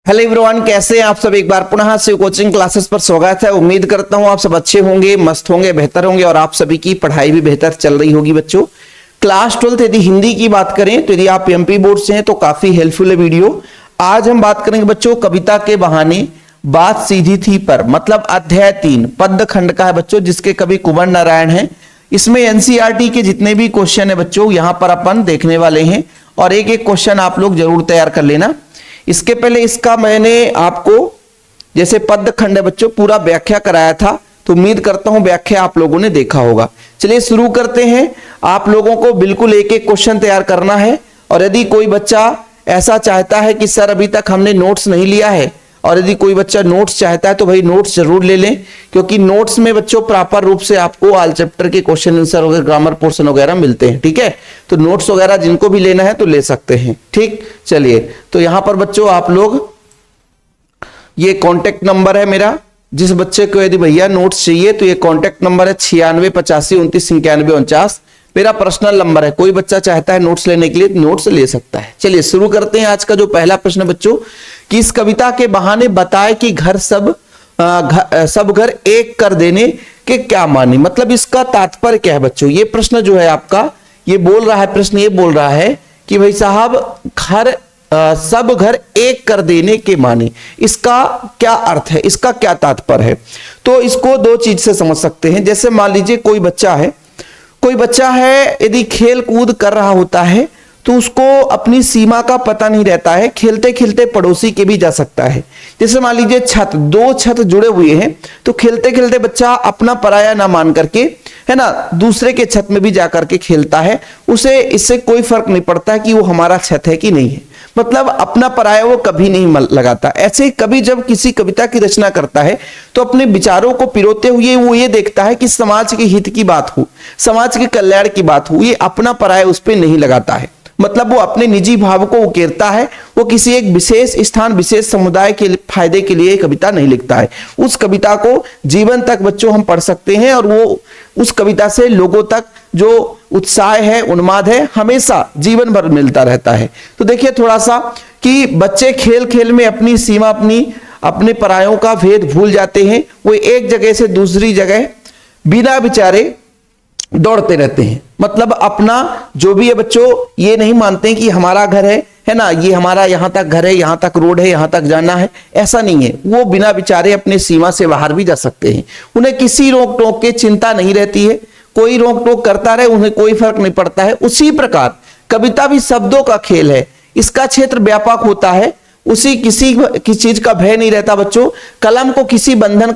Hello everyone, कैसे हैं आप सब। एक बार पुनः से कोचिंग क्लासेस पर स्वागत है। उम्मीद करता हूं आप सब अच्छे होंगे, मस्त होंगे, बेहतर होंगे और आप सभी की पढ़ाई भी बेहतर चल रही होगी। बच्चों, क्लास 12 यदि हिंदी की बात करें तो यदि आप एमपी बोर्ड से हैं तो काफी हेल्पफुल है वीडियो। आज हम बात करेंगे बच्चों कविता के बहाने बात सीधी थी पर, मतलब अध्याय 3 पद्य खंड का है बच्चों, जिसके कवि कुंवर नारायण हैं। इसमें एनसीईआरटी के जितने भी क्वेश्चन है बच्चों यहां पर अपन देखने वाले हैं और एक एक क्वेश्चन आप लोग जरूर तैयार कर लेना। इसके पहले इसका मैंने आपको जैसे पद्य खंड है बच्चों पूरा व्याख्या कराया था, तो उम्मीद करता हूं व्याख्या आप लोगों ने देखा होगा। चलिए शुरू करते हैं। आप लोगों को बिल्कुल एक एक क्वेश्चन तैयार करना है और यदि कोई बच्चा ऐसा चाहता है कि सर अभी तक हमने नोट्स नहीं लिया है और यदि कोई बच्चा नोट्स चाहता है तो भाई नोट्स जरूर ले लें, क्योंकि नोट्स में बच्चों प्रॉपर रूप से आपको ऑल चैप्टर के क्वेश्चन आंसर वगैरह ग्रामर पोर्शन वगैरह मिलते हैं। ठीक है, तो नोट्स वगैरह जिनको भी लेना है तो ले सकते हैं। ठीक, चलिए तो यहां पर बच्चों आप लोग, ये कॉन्टेक्ट नंबर है मेरा, जिस बच्चे को यदि भैया नोट्स चाहिए तो ये कॉन्टेक्ट नंबर है 9685299149, मेरा पर्सनल नंबर है। कोई बच्चा चाहता है नोट्स लेने के लिए नोट्स ले सकता है। चलिए शुरू करते हैं। आज का जो पहला प्रश्न बच्चों, कि इस कविता के बहाने बताए कि घर सब घर एक कर देने के क्या माने, मतलब इसका तात्पर्य क्या है बच्चों। ये प्रश्न जो है आपका, ये बोल रहा है, प्रश्न ये बोल रहा है कि भाई साहब घर सब घर एक कर देने के माने, इसका क्या अर्थ है, इसका क्या तात्पर्य है। तो इसको दो चीज से समझ सकते हैं। जैसे मान लीजिए कोई बच्चा है यदि खेल कूद कर रहा होता है तो उसको अपनी सीमा का पता नहीं रहता है, खेलते खेलते पड़ोसी के भी जा सकता है। जैसे मान लीजिए दो छत जुड़े हुए हैं तो खेलते खेलते बच्चा अपना पराया ना मान करके, है ना, दूसरे के छत में भी जाकर के खेलता है। उसे इससे कोई फर्क नहीं पड़ता कि वो हमारा छत है कि नहीं है, मतलब अपना पराया वो कभी नहीं लगाता। ऐसे कभी जब किसी कविता की रचना करता है तो अपने विचारों को पिरोते हुए वो ये देखता है कि समाज के हित की बात हो, समाज के कल्याण की बात हो, ये अपना पराया उस पर नहीं लगाता है। मतलब वो अपने निजी भाव को उकेरता है, वो किसी एक विशेष स्थान विशेष समुदाय के फायदे के लिए कविता नहीं लिखता है। उस कविता को जीवन तक बच्चों हम पढ़ सकते हैं और वो उस कविता से लोगों तक जो उत्साह है, उन्माद है, हमेशा जीवन भर मिलता रहता है। तो देखिए थोड़ा सा कि बच्चे खेल खेल में अपनी सीमा, अपने परायों का भेद भूल जाते हैं। वो एक जगह से दूसरी जगह बिना विचारे दौड़ते रहते हैं, मतलब अपना जो भी है बच्चों ये नहीं मानते हैं कि हमारा घर है ना, ये हमारा यहाँ तक घर है, यहाँ तक रोड है, यहाँ तक जाना है, ऐसा नहीं है। वो बिना विचारे अपने सीमा से बाहर भी जा सकते हैं। उन्हें किसी रोक टोक की चिंता नहीं रहती है, कोई रोक टोक करता रहे उन्हें कोई फर्क नहीं पड़ता है। उसी प्रकार कविता भी शब्दों का खेल है, इसका क्षेत्र व्यापक होता है, उसी किसी चीज का भय नहीं रहता बच्चों। कलम को किसी बंधन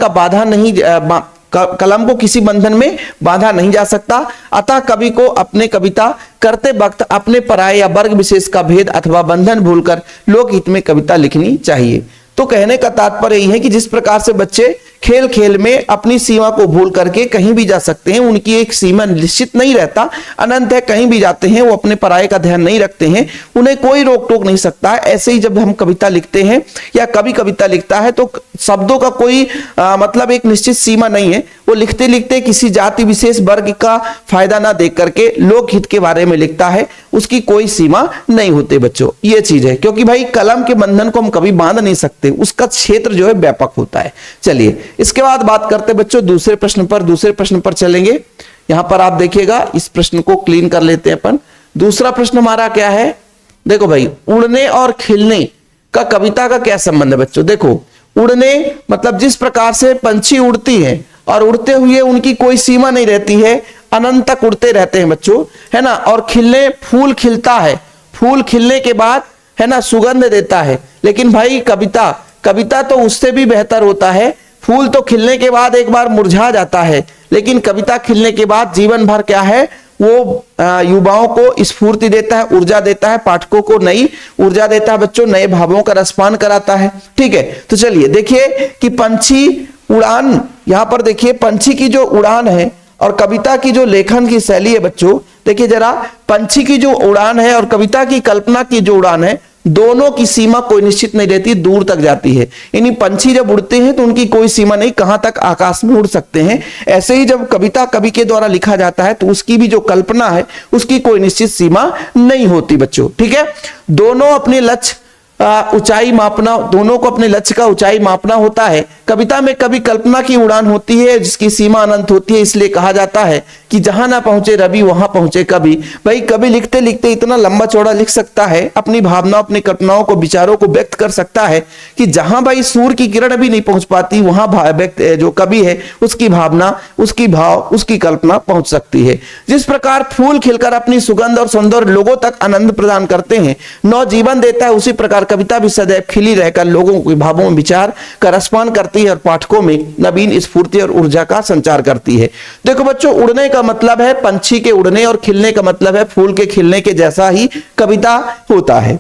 में बांधा नहीं जा सकता। अतः कवि को अपने कविता करते वक्त अपने पराये या वर्ग विशेष का भेद अथवा बंधन भूलकर लोकहित में कविता लिखनी चाहिए। तो कहने का तात्पर्य यही है कि जिस प्रकार से बच्चे खेल खेल में अपनी सीमा को भूल करके कहीं भी जा सकते हैं, उनकी एक सीमा निश्चित नहीं रहता, अनंत है, कहीं भी जाते हैं, वो अपने पराये का ध्यान नहीं रखते हैं, उन्हें कोई रोक टोक नहीं सकता है। ऐसे ही जब हम कविता लिखते हैं या कवि कविता लिखता है तो शब्दों का कोई मतलब एक निश्चित सीमा नहीं है। वो लिखते लिखते किसी जाति विशेष वर्ग का फायदा ना देख करके लोकहित के बारे में लिखता है, उसकी कोई सीमा नहीं होती बच्चों। ये चीज है, क्योंकि भाई कलम के बंधन को हम कभी बांध नहीं सकते, उसका क्षेत्र जो है व्यापक होता है। चलिए इसके बाद बात करते बच्चों दूसरे प्रश्न पर चलेंगे। यहां पर आप देखिएगा, इस प्रश्न को क्लीन कर लेते हैं अपन। दूसरा प्रश्न हमारा क्या है, देखो भाई, उड़ने और खिलने का कविता का क्या संबंध है बच्चों। देखो उड़ने मतलब जिस प्रकार से पंछी उड़ती है और उड़ते हुए उनकी कोई सीमा नहीं रहती है, अनंत तक उड़ते रहते हैं बच्चों, है ना। और खिलने, फूल खिलता है, फूल खिलने के बाद है ना सुगंध देता है, लेकिन भाई कविता तो उससे भी बेहतर होता है। फूल तो खिलने के बाद एक बार मुरझा जाता है, लेकिन कविता खिलने के बाद जीवन भर क्या है, वो युवाओं को स्फूर्ति देता है, ऊर्जा देता है, पाठकों को नई ऊर्जा देता है बच्चों, नए भावों का रसपान कराता है। ठीक है, तो चलिए देखिए कि पंछी उड़ान, यहां पर देखिए पंछी की जो उड़ान है और कविता की जो लेखन की शैली है बच्चों, देखिए जरा, पंछी की जो उड़ान है और कविता की कल्पना की जो उड़ान है, दोनों की सीमा कोई निश्चित नहीं रहती, दूर तक जाती है। यानी पंछी जब उड़ते हैं तो उनकी कोई सीमा नहीं, कहां तक आकाश में उड़ सकते हैं। ऐसे ही जब कविता कवि के द्वारा लिखा जाता है तो उसकी भी जो कल्पना है उसकी कोई निश्चित सीमा नहीं होती बच्चों। ठीक है, दोनों अपने लक्ष्य ऊंचाई मापना, दोनों को अपने लक्ष्य का ऊंचाई मापना होता है। कविता में कभी कल्पना की उड़ान होती है जिसकी सीमा अनंत होती है, इसलिए कहा जाता है कि जहां ना पहुंचे रवि वहां पहुंचे कवि। भाई कवि लिखते लिखते इतना लंबा चौड़ा लिख सकता है, अपनी भावनाओं, अपनी कल्पनाओं को, विचारों को व्यक्त कर सकता है कि जहां भाई सूर्य की किरण भी नहीं पहुंच पाती, वहां जो कवि है उसकी भावना, उसकी भाव, उसकी कल्पना पहुंच सकती है। जिस प्रकार फूल खिलकर अपनी सुगंध और सौंदर्य लोगों तक आनंद प्रदान करते हैं, नव जीवन देता है, उसी प्रकार कविता भी सदैव खिली रहकर लोगों के भावों में विचार का रसपान करती है और पाठकों में नवीन स्फूर्ति और ऊर्जा का संचार करती है। देखो बच्चों, उड़ने का मतलब है पंछी के उड़ने और खिलने का मतलब है फूल के खिलने के जैसा ही कविता होता है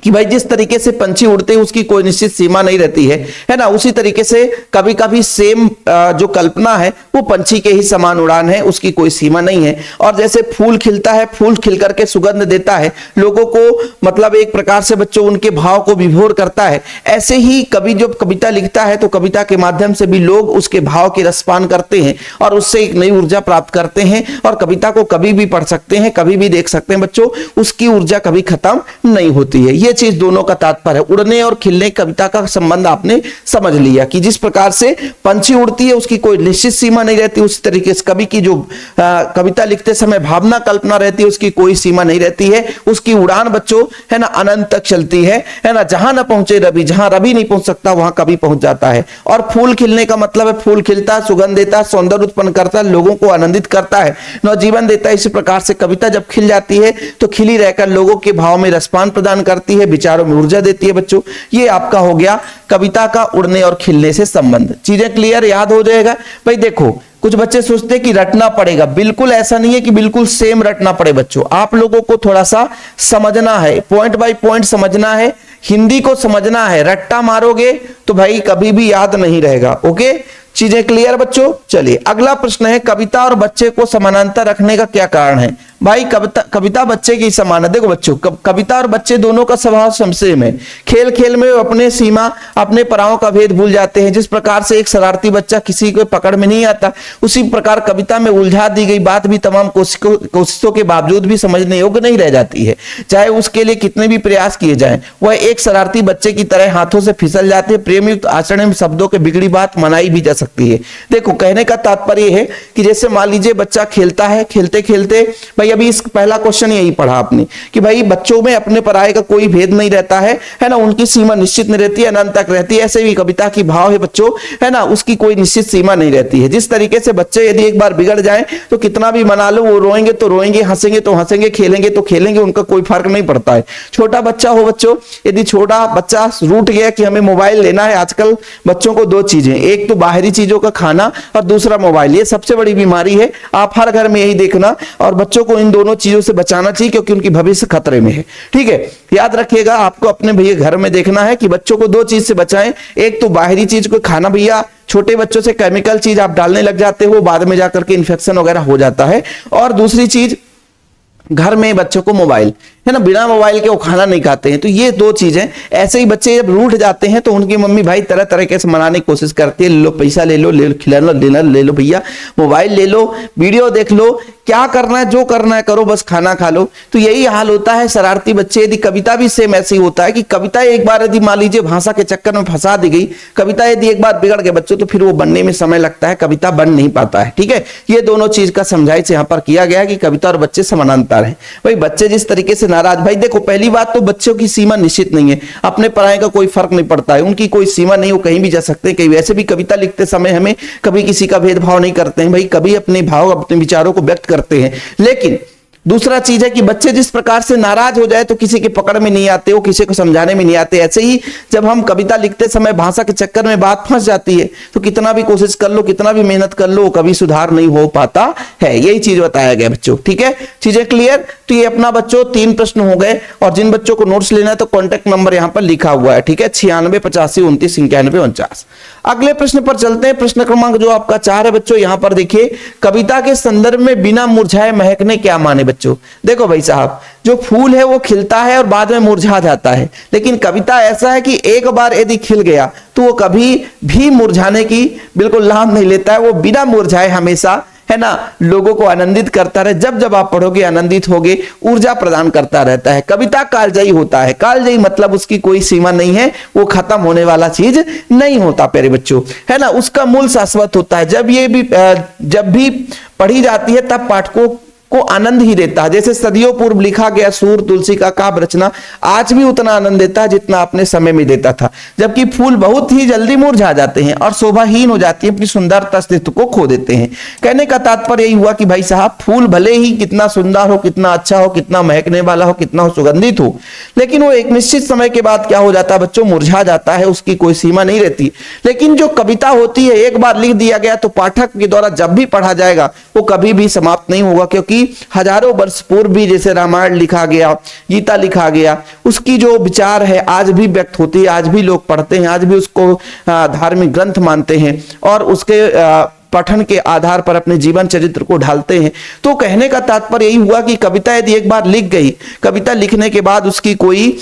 कि भाई जिस तरीके से पंछी उड़ते हैं उसकी कोई निश्चित सीमा नहीं रहती है ना, उसी तरीके से कभी कभी सेम जो कल्पना है वो पंछी के ही समान उड़ान है, उसकी कोई सीमा नहीं है। और जैसे फूल खिलता है, फूल खिल करके सुगंध देता है लोगों को, मतलब एक प्रकार से बच्चों उनके भाव को विभोर करता है, ऐसे ही कवि जब कविता लिखता है तो कविता के माध्यम से भी लोग उसके भाव के रसपान करते हैं और उससे एक नई ऊर्जा प्राप्त करते हैं। और कविता को कभी भी पढ़ सकते हैं, कभी भी देख सकते हैं बच्चों, उसकी ऊर्जा कभी खत्म नहीं होती है। ये चीज दोनों का तात्पर्य है। उड़ने और खिलने कविता का संबंध आपने समझ लिया कि जिस प्रकार से पंछी उड़ती है उसकी कोई निश्चित सीमा नहीं रहती, उस तरीके से कवि की जो कविता लिखते समय भावना कल्पना रहती है उसकी कोई सीमा नहीं रहती है, उसकी उड़ान बच्चों है ना अनंत तक चलती है ना। जहां ना पहुंचे रवि, जहां रवि नहीं पहुंच सकता वहां कवि पहुंच जाता है। और फूल खिलने का मतलब है फूल खिलता है, सुगंध देता है, सौंदर्य उत्पन्न करता है, लोगों को आनंदित करता है, नवजीवन देता है। इसी प्रकार से कविता जब खिल जाती है तो खिली रहकर लोगों के भाव में रसपान प्रदान करती है, विचारों में ऊर्जा देती है बच्चों। ये आपका हो गया कविता का उड़ने और खिलने से संबंध। चीजें क्लियर, याद हो जाएगा। भाई देखो, कुछ बच्चे सोचते हैं कि रटना पड़ेगा, बिल्कुल ऐसा नहीं है कि बिल्कुल सेम रटना पड़े बच्चों। आप लोगों को थोड़ा सा समझना है, पॉइंट बाय पॉइंट समझना है, हिंदी को समझना है। रट्टा मारोगे तो भाई कभी भी याद नहीं रहेगा। ओके, चीजें क्लियर बच्चों। चलिए अगला प्रश्न है, कविता और बच्चे को समानांतर रखने का क्या कारण है? भाई कविता बच्चे की समान है। देखो बच्चों, कविता और बच्चे दोनों का स्वभाव सेम है। खेल खेल में अपने सीमा, अपने पराओं का भेद भूल जाते हैं। जिस प्रकार से एक शरारती बच्चा किसी को पकड़ में नहीं आता, उसी प्रकार कविता में उलझा दी गई बात भी तमाम कोशिशों के बावजूद भी समझने योग्य नहीं रह जाती है, चाहे उसके लिए कितने भी प्रयास किए जाएं। वह एक शरारती बच्चे की तरह हाथों से फिसल जाते हैं। प्रेम युक्त आचरण में शब्दों के बिगड़ी बात मनाई भी जा सकती है। देखो, कहने का तात्पर्य है कि जैसे मान लीजिए बच्चा खेलता है, खेलते खेलते भाई अभी इस पहला क्वेश्चन यही पढ़ा आपने कि भाई बच्चों में अपने पराये का कोई भेद नहीं रहता है ना, उनकी सीमा निश्चित नहीं रहती है, अनंत तक रहती है। ऐसे भी कविता की भाव है बच्चों, है ना, उसकी कोई निश्चित सीमा नहीं रहती है। जिस तरीके से बच्चे यदि एक बार बिगड़ जाए तो कितना भी मना लो, वो रोएंगे तो रोएंगे, हंसेंगे तो हंसेंगे, खेलेंगे तो खेलेंगे, उनका कोई फर्क नहीं पड़ता है। छोटा बच्चा हो बच्चों, यदि छोटा बच्चा रूठ गया कि हमें मोबाइल लेना है, आजकल बच्चों को दो चीजें, एक तो बाहरी चीजों का खाना और दूसरा मोबाइल, ये सबसे बड़ी बीमारी है। आप हर घर में यही देखना, और बच्चों को इन दोनों चीजों से बचाना चाहिए क्योंकि उनकी भविष्य खतरे में है। ठीक है, याद रखिएगा, आपको अपने भैया घर में देखना है कि बच्चों को दो चीज से बचाएं। एक तो बाहरी चीज को खाना, भैया छोटे बच्चों से केमिकल चीज आप डालने लग जाते हो, बाद में जाकर के इन्फेक्शन वगैरह हो जाता है। और दूसरी चीज, घर में बच्चों को मोबाइल, है ना, बिना मोबाइल के वो खाना नहीं खाते हैं। तो ये दो चीजें, ऐसे ही बच्चे जब रूठ जाते हैं तो उनकी मम्मी भाई तरह तरह के से मनाने की कोशिश करती है, ले लो पैसा, ले लो खिलाना, डिनर ले लो भैया, मोबाइल ले लो, वीडियो देख लो, क्या करना है जो करना है करो, बस खाना खा लो। तो यही हाल होता है शरारती बच्चे। यदि कविता भी सेम ऐसे ही होता है कि कविता एक बार यदि मान लीजिए भाषा के चक्कर में फंसा दी गई, कविता यदि एक बार बिगड़ गए बच्चों तो फिर वो बनने में समय लगता है, कविता बन नहीं पाता है। ठीक है, ये दोनों चीज का समझाइश यहाँ पर किया गया कि कविता और बच्चे समानांतर है। भाई बच्चे जिस तरीके से नाराज, भाई देखो पहली बात तो बच्चों की सीमा निश्चित नहीं है, अपने पढ़ाई का कोई फर्क नहीं पड़ता है, उनकी कोई सीमा नहीं, वो कहीं भी जा सकते हैं। कहीं वैसे भी कविता लिखते समय हमें कभी किसी का भेदभाव नहीं करते हैं, भाई कभी अपने भाव अपने विचारों को व्यक्त करते हैं। लेकिन दूसरा चीज है कि बच्चे जिस प्रकार से नाराज हो जाए तो किसी के पकड़ में नहीं आते, वो किसी को समझाने में नहीं आते। ऐसे ही जब हम कविता लिखते समय भाषा के चक्कर में बात फंस जाती है तो कितना भी कोशिश कर लो, कितना भी मेहनत कर लो, कभी सुधार नहीं हो पाता है। यही चीज बताया गया बच्चों। ठीक है, चीजें क्लियर। तो ये अपना बच्चों 3 प्रश्न हो गए, और जिन बच्चों को नोट्स लेना है तो कॉन्टेक्ट नंबर यहाँ पर लिखा हुआ है। ठीक है, 96 85 29 91 49। अगले प्रश्न पर चलते हैं। प्रश्न क्रमांक जो आपका 4 है बच्चों, यहां पर देखिए, कविता के संदर्भ में बिना मुरझाए महकने क्या माने बच्चों? देखो भाई साहब, जो फूल है वो खिलता है और बाद में मुरझा जाता है, लेकिन कविता ऐसा है कि एक बार यदि खिल गया तो वो कभी भी मुरझाने की बिल्कुल लाभ नहीं लेता है, वो बिना मुरझाए हमेशा है ना, लोगों को आनंदित करता रहे। जब जब आप पढ़ोगे आनंदित होगे, ऊर्जा प्रदान करता रहता है। कविता कालजयी होता है। कालजयी मतलब उसकी कोई सीमा नहीं है, वो खत्म होने वाला चीज नहीं होता प्यारे बच्चों, है ना। उसका मूल शाश्वत होता है। जब भी पढ़ी जाती है तब पाठकों को आनंद ही देता है। जैसे सदियों पूर्व लिखा गया सूर तुलसी का काव्य रचना आज भी उतना आनंद देता है जितना अपने समय में देता था। जबकि फूल बहुत ही जल्दी मुरझा जाते हैं और शोभाहीन हो जाती है, अपनी सुंदरता अस्तित्व को खो देते हैं। कहने का तात्पर्य यही हुआ कि भाई साहब, फूल भले ही कितना सुंदर हो, कितना अच्छा हो, कितना महकने वाला हो, कितना सुगंधित हो, लेकिन वो एक निश्चित समय के बाद क्या हो जाता है बच्चों, मुरझा जाता है। उसकी कोई सीमा नहीं रहती। लेकिन जो कविता होती है, एक बार लिख दिया गया तो पाठक के द्वारा जब भी पढ़ा जाएगा वो कभी भी समाप्त नहीं होगा, क्योंकि हजारों वर्ष पूर्व भी जैसे रामायण लिखा गया, गीता लिखा गया, उसकी जो विचार है आज भी व्यक्त होती है, आज भी लोग पढ़ते हैं, आज भी उसको धार्मिक ग्रंथ मानते हैं और उसके पठन के आधार पर अपने जीवन चरित्र को ढालते हैं। तो कहने का तात्पर्य यही हुआ कि कविता यदि एक बार लिख गई, कविता लिखने के बाद उसकी कोई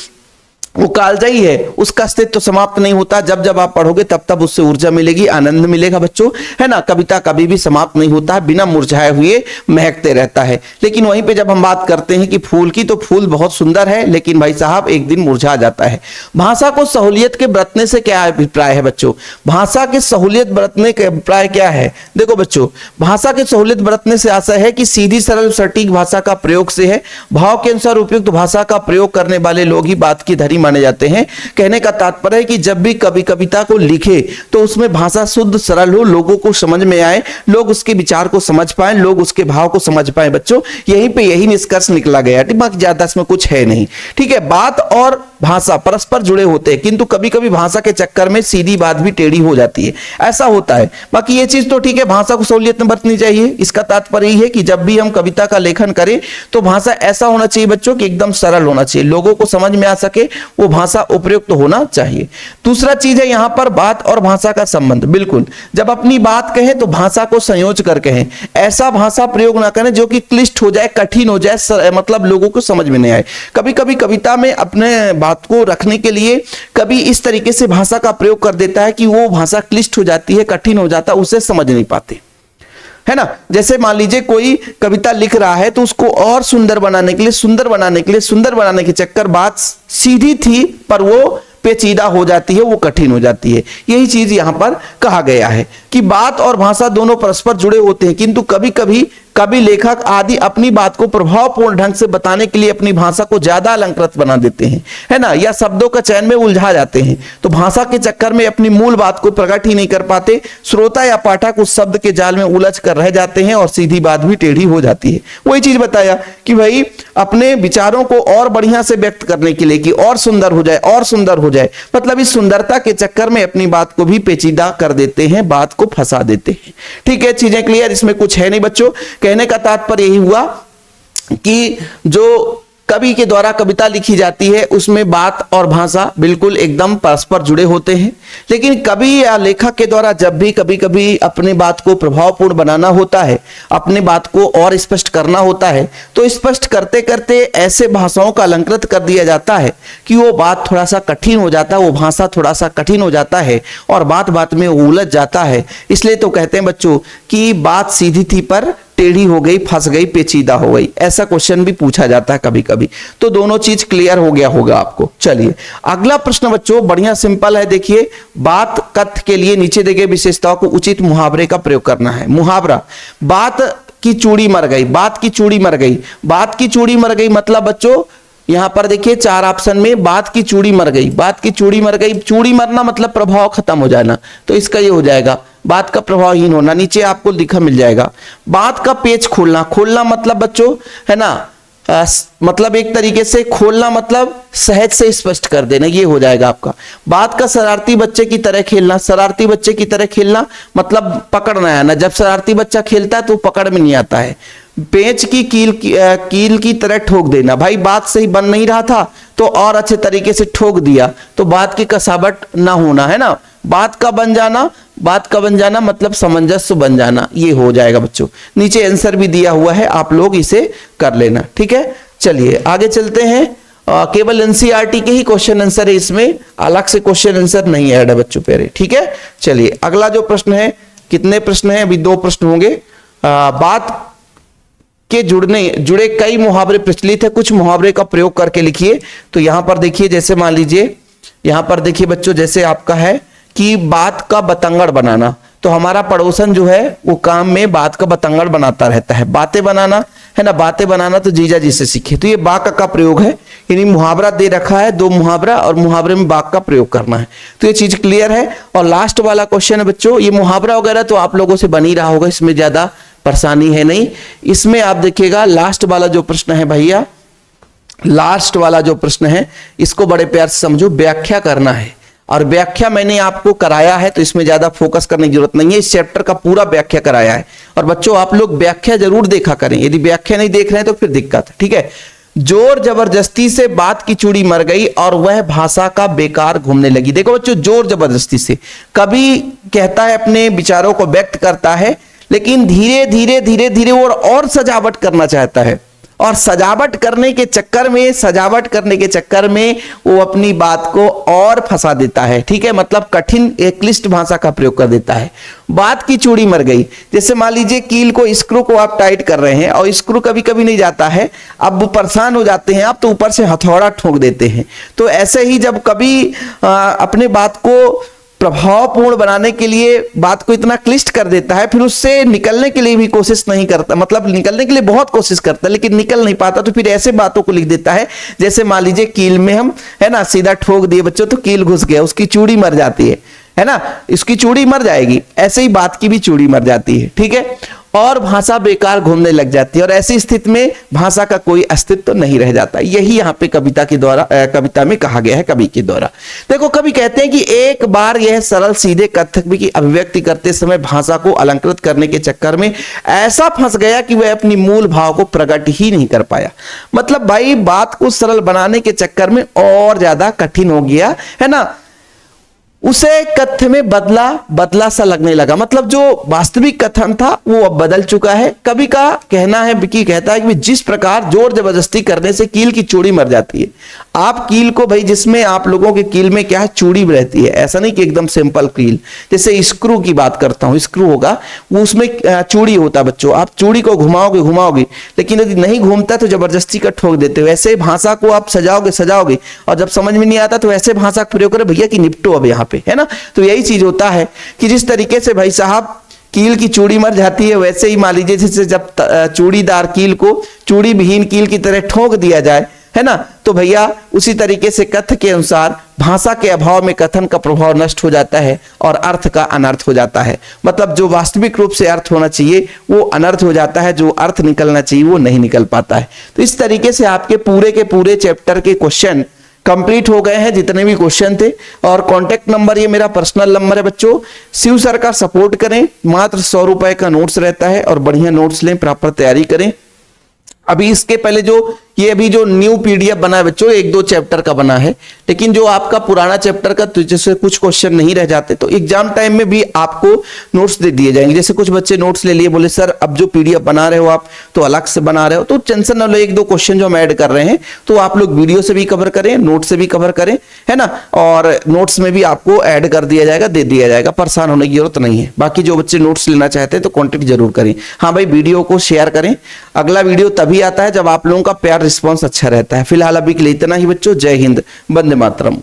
वो कालजयी है, उसका अस्तित्व तो समाप्त नहीं होता। जब जब आप पढ़ोगे तब तब उससे ऊर्जा मिलेगी, आनंद मिलेगा बच्चों, है ना। कविता कभी भी समाप्त नहीं होता है, बिना मुरझाए हुए महकते रहता है। लेकिन वहीं पे जब हम बात करते हैं कि फूल की, तो फूल बहुत सुंदर है लेकिन भाई साहब एक दिन मुरझा जाता है। भाषा को सहूलियत के बरतने से क्या अभिप्राय है बच्चों? भाषा के सहूलियत बरतने के अभिप्राय क्या है? देखो बच्चों, भाषा के सहूलियत बरतने से आशय है कि सीधी सरल सटीक भाषा का प्रयोग से है। भाव के अनुसार उपयुक्त भाषा का प्रयोग करने वाले लोग ही बात की धरी माने जाते हैं। कहने का तात्पर्य है कि जब भी कवि कविता को लिखे तो उसमें भाषा शुद्ध सरल हो, लोगों को समझ में आए, लोग उसके विचार को समझ पाए, लोग उसके भाव को समझ पाए। बच्चों यहीं पे यही निष्कर्ष निकला गया, बाकी ज्यादा इसमें कुछ है नहीं, ठीक है। बात और भाषा परस्पर जुड़े होते हैं, किंतु कभी कभी भाषा के चक्कर में सीधी बात भी टेढ़ी हो जाती है, ऐसा होता है। बाकी ये चीज तो ठीक है, भाषा को सहूलियत में बरतनी चाहिए। इसका तात्पर्य यही है कि जब भी हम कविता का लेखन करें तो भाषा ऐसा होना चाहिए बच्चों कि एकदम सरल होना चाहिए, लोगों को समझ में आ सके, वो भाषा उपयुक्त होना चाहिए। दूसरा चीज है यहां पर बात और भाषा का संबंध। बिल्कुल, जब अपनी बात कहें तो भाषा को संयोज कर कहें, ऐसा भाषा प्रयोग ना करें जो कि क्लिष्ट हो जाए, कठिन हो जाए, मतलब लोगों को समझ में नहीं आए। कभी कभी कविता में अपने बात को रखने के लिए कभी इस तरीके से भाषा का प्रयोग कर देता है कि वो भाषा क्लिष्ट हो जाती है, कठिन हो जाता है, उसे समझ नहीं पाते, है ना। जैसे मान लीजिए कोई कविता लिख रहा है तो उसको और सुंदर बनाने के लिए, सुंदर बनाने के चक्कर बात सीधी थी पर वो पेचीदा हो जाती है, वो कठिन हो जाती है। यही चीज यहां पर कहा गया है कि बात और भाषा दोनों परस्पर जुड़े होते हैं, किंतु कभी कभी कवि लेखक आदि अपनी बात को प्रभावपूर्ण ढंग से बताने के लिए अपनी भाषा को ज्यादा अलंकृत बना देते हैं, है ना, या शब्दों का चयन में उलझा जाते हैं। तो भाषा के चक्कर में अपनी मूल बात को प्रकट ही नहीं कर पाते, श्रोता या पाठक उस शब्द के जाल में उलझ कर रह जाते हैं और सीधी बात भी टेढ़ी हो जाती है। वही चीज बताया कि भाई अपने विचारों को और बढ़िया से व्यक्त करने के लिए कि और सुंदर हो जाए, और सुंदर हो जाए, मतलब इस सुंदरता के चक्कर में अपनी बात को भी पेचीदा कर देते हैं, बात को फंसा देते हैं। ठीक है, चीजें क्लियर, इसमें कुछ है नहीं बच्चों। कहने का तात्पर्य यही हुआ कि जो कवि के द्वारा कविता लिखी जाती है उसमें बात और भाषा बिल्कुल एकदम परस्पर जुड़े होते हैं, लेकिन कवि या लेखक के द्वारा जब भी कभी कभी अपने बात को प्रभावपूर्ण बनाना होता है, अपने बात को और स्पष्ट करना होता है, तो स्पष्ट करते करते ऐसे भाषाओं का अलंकृत कर दिया जाता है कि वो बात थोड़ा सा कठिन हो जाता है, वो भाषा थोड़ा सा कठिन हो जाता है और बात बात में उलझ जाता है। इसलिए तो कहते हैं बच्चों कि बात सीधी थी पर टेढ़ी हो गई, फंस गई, पेचीदा हो गई, ऐसा क्वेश्चन भी पूछा जाता है कभी कभी। तो दोनों चीज क्लियर हो गया होगा आपको। चलिए अगला प्रश्न बच्चों बढ़िया सिंपल है, देखिए बात कथ्य के लिए नीचे दिए गए विशेषताओं को उचित मुहावरे का प्रयोग करना है। मुहावरा, बात की चूड़ी मर गई, बात की चूड़ी मर गई, बात की चूड़ी मर गई मतलब बच्चों यहां पर देखिए 4 ऑप्शन में बात की चूड़ी मर गई, बात की चूड़ी मर गई, चूड़ी मरना मतलब प्रभाव खत्म हो जाना, तो इसका ये हो जाएगा बात का प्रभावहीन होना। नीचे आपको लिखा मिल जाएगा बात का पेच खोलना, खोलना मतलब बच्चों है ना मतलब एक तरीके से खोलना मतलब सहज से स्पष्ट कर देना, ये हो जाएगा आपका। बात का शरारती बच्चे की तरह खेलना, शरारती बच्चे की तरह खेलना मतलब पकड़ ना आना, जब शरारती बच्चा खेलता है तो पकड़ में नहीं आता है। पेंच की कील की तरह ठोक देना, भाई बात सही बन नहीं रहा था तो और अच्छे तरीके से ठोक दिया तो बात की कसावट ना होना, है ना। बात का बन जाना, बात का बन जाना मतलब सामंजस्य बन जाना, ये हो जाएगा बच्चों। नीचे आंसर भी दिया हुआ है, आप लोग इसे कर लेना, ठीक है। चलिए आगे चलते हैं। केवल एनसीईआरटी के ही क्वेश्चन आंसर है, इसमें अलग से क्वेश्चन आंसर नहीं है बच्चों प्यारे, ठीक है। चलिए अगला जो प्रश्न है, कितने प्रश्न है? अभी 2 प्रश्न होंगे। बात के जुड़े कई मुहावरे प्रचलित है, कुछ मुहावरे का प्रयोग करके लिखिए। तो यहां पर देखिए, जैसे मान लीजिए यहां पर देखिए बच्चों, जैसे आपका है कि बात का बतंगड़ बनाना, तो हमारा पड़ोसन जो है वो काम में बात का बतंगड़ बनाता रहता है। बातें बनाना है ना, बातें बनाना तो जीजा जी से सीखे। तो ये बा का प्रयोग है, यानी मुहावरा दे रखा है, दो मुहावरा, और मुहावरे में बाक का प्रयोग करना है। तो ये चीज क्लियर है। और लास्ट वाला क्वेश्चन है बच्चों, ये मुहावरा वगैरह तो आप लोगों से बन ही रहा होगा, इसमें ज्यादा परेशानी है नहीं। इसमें आप देखिएगा लास्ट वाला जो प्रश्न है भैया, लास्ट वाला जो प्रश्न है इसको बड़े प्यार से समझो, व्याख्या करना है। और व्याख्या मैंने आपको कराया है, तो इसमें ज्यादा फोकस करने की जरूरत नहीं है। इस चैप्टर का पूरा व्याख्या कराया है। और बच्चों आप लोग व्याख्या जरूर देखा करें, यदि व्याख्या नहीं देख रहे हैं तो फिर दिक्कत है, ठीक है। जोर जबरदस्ती से बात की चूड़ी मर गई और वह भाषा का बेकार घूमने लगी। देखो बच्चों, जोर जबरदस्ती से, कभी कहता है अपने विचारों को व्यक्त करता है, लेकिन धीरे धीरे धीरे धीरे वो और सजावट करना चाहता है, और सजावट करने के चक्कर में वो अपनी बात को और फंसा देता है, ठीक है। मतलब कठिन क्लिष्ट भाषा का प्रयोग कर देता है। बात की चूड़ी मर गई, जैसे मान लीजिए कील को, स्क्रू को आप टाइट कर रहे हैं और स्क्रू कभी कभी नहीं जाता है, अब वो परेशान हो जाते हैं आप, तो ऊपर से हथौड़ा ठोक देते हैं। तो ऐसे ही जब कभी अपने बात को प्रभावपूर्ण बनाने के लिए बात को इतना क्लिष्ट कर देता है, फिर उससे निकलने के लिए भी कोशिश नहीं करता, मतलब निकलने के लिए बहुत कोशिश करता है लेकिन निकल नहीं पाता, तो फिर ऐसे बातों को लिख देता है। जैसे मान लीजिए कील में हम है ना सीधा ठोक दिए बच्चों, तो कील घुस गया, उसकी चूड़ी मर जाती है ना, इसकी चूड़ी मर जाएगी। ऐसे ही बात की भी चूड़ी मर जाती है, ठीक है। और भाषा बेकार घूमने लग जाती है, और ऐसी स्थिति में भाषा का कोई अस्तित्व नहीं रह जाता। यही यहाँ पे कविता में कहा गया है कवि के द्वारा। देखो, कवि कहते हैं कि एक बार यह सरल सीधे कथक की अभिव्यक्ति करते समय भाषा को अलंकृत करने के चक्कर में ऐसा फंस गया कि वह अपनी मूल भाव को प्रकट ही नहीं कर पाया। मतलब भाई बात को सरल बनाने के चक्कर में और ज्यादा कठिन हो गया, है ना। उसे कथ्य में बदला सा लगने लगा, मतलब जो वास्तविक कथन था वो अब बदल चुका है। कवि का कहना है, विकी कहता है कि जिस प्रकार जोर जबरदस्ती करने से कील की चूड़ी मर जाती है। आप कील को भाई, जिसमें आप लोगों के कील में क्या है, चूड़ी रहती है, ऐसा नहीं कि एकदम सिंपल कील। जैसे स्क्रू की बात करता हूं, स्क्रू होगा वो, उसमें चूड़ी होता है बच्चों। आप चूड़ी को घुमाओगे, लेकिन यदि नहीं घूमता तो जबरदस्ती का ठोक देते हो। ऐसे भाषा को आप सजाओगे और जब समझ में नहीं आता तो ऐसे भाषा का प्रयोग करें भैया कि निपटो अब यहाँ पे, है ना। तो यही चीज होता है कि जिस तरीके से भाई साहब कील की चूड़ी मर जाती है, वैसे ही मान लीजिए जैसे जब चूड़ीदार कील को चूड़ी विहीन कील की तरह ठोक दिया जाए, है ना, तो भैया उसी तरीके से कथ्य के अनुसार भाषा के अभाव में कथन का प्रभाव नष्ट हो जाता है और अर्थ का अनर्थ हो जाता है। मतलब जो वास्तविक रूप से अर्थ होना चाहिए वो अनर्थ हो जाता है, जो अर्थ निकलना चाहिए वो नहीं निकल पाता है। तो इस तरीके से आपके पूरे के पूरे चैप्टर के क्वेश्चन कंप्लीट हो गए हैं, जितने भी क्वेश्चन थे। और कांटेक्ट नंबर ये मेरा पर्सनल नंबर है बच्चों। शिव सर का सपोर्ट करें, मात्र 100 रुपए का नोट्स रहता है, और बढ़िया नोट्स लें, प्रॉपर तैयारी करें। अभी इसके पहले जो ये अभी जो न्यू पीडीएफ बना है बच्चों, 1-2 चैप्टर का बना है, लेकिन जो आपका पुराना चैप्टर का तो जैसे कुछ क्वेश्चन नहीं रह जाते तो एग्जाम टाइम में भी आपको नोट्स दे दिए जाएंगे। जैसे कुछ बच्चे नोट्स ले लिए, बोले सर अब जो पीडीएफ बना रहे हो आप तो अलग से बना रहे हो, तो टेंशन ना लो, 1-2 क्वेश्चन जो हम ऐड कर रहे हैं तो आप लोग वीडियो से भी कवर करें, नोट से भी कवर करें, है ना। और नोट्स में भी आपको ऐड कर दिया जाएगा, दे दिया जाएगा, परेशान होने की जरूरत नहीं है। बाकी जो बच्चे नोट्स लेना चाहते हैं तो कॉन्टेक्ट जरूर करें। हाँ भाई, वीडियो को शेयर करें। अगला वीडियो तभी आता है जब आप लोगों का प्यार रिस्पॉन्स अच्छा रहता है। फिलहाल अभी के लिए इतना ही बच्चों। जय हिंद, वंदे मातरम।